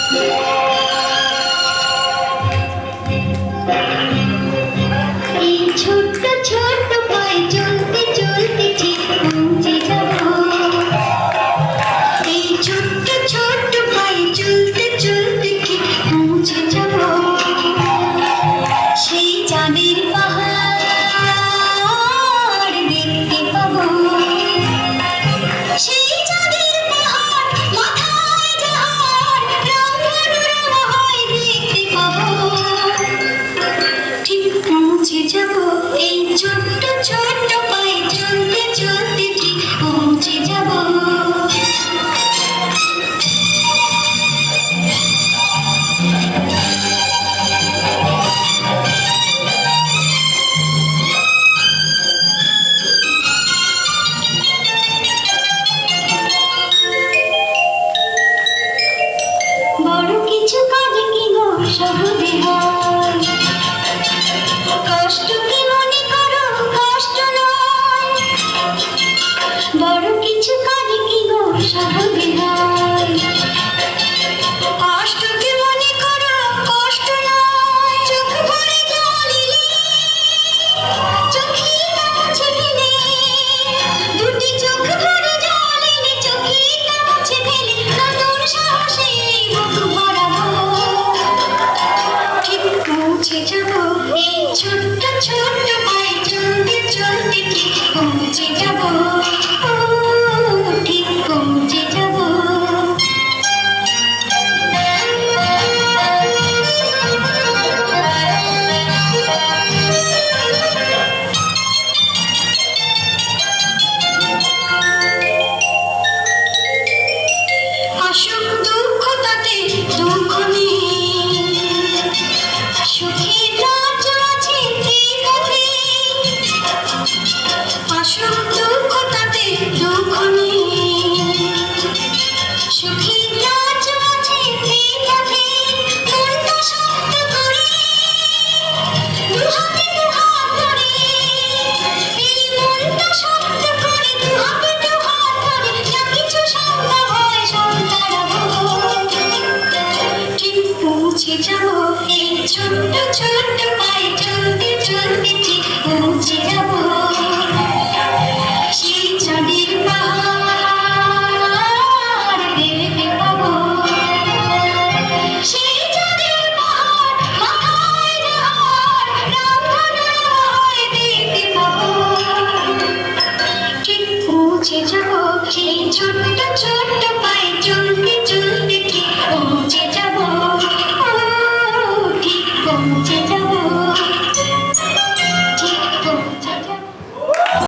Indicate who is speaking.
Speaker 1: এই ছোট্ট ছোট্ট পায়ে চলতে চলতে ঠিক পৌঁছে যাব। এই ছোট্ট ছোট্ট পায়ে চলতে চলতে ঠিক পৌঁছে যাব। সেই চাঁদের পাহাড় দেখতে পাবো। সেই চাঁদের পাহাড় মাথায় যাহার রং মনোরম দেখতে পাবো। ঠিক পৌঁছে যাব। এই ছোট্ট ছোট্ট পায়ে চলতে চলতে ঠিক পৌঁছে যাব। বড় কিছু কাজে কি গো সহজে হয়, কষ্ট কি মনে করো কষ্ট নয়। বড় কিছু কাজে কি গো সহজে হয়, কষ্ট কি মনে করো কষ্ট নয়। চোখ ভরে জল এলে চোখে কাছে ফেলে, দুটি চোখ ভরে জল এলে চোখে কাছে ফেলে নতুন সাহসে বুক ভরাবো। ঠিক পৌঁছে যাব। এই ছোট্ট ছোট্ট পায়ে চলতে চলতে ঠিক পৌঁছে যাব। ঠিক পৌঁছে যাব। আসুক দুঃখ তাতে দুঃখ নেই, সুখের রাজ্য আছে এই পথে। আসুক দুঃখ তাতে দুঃখ নেই, সুখের রাজ্য আছে এই পথে। মনটা শক্ত করে দুহাতে দুহাত ধরে, এই মনটা শক্ত করে দুহাতে দুহাত ধরে যা কিছু সম্ভব হয় সব তাড়াবো। ঠিক পৌঁছে যাব। এই ছোট্ট ছোট্ট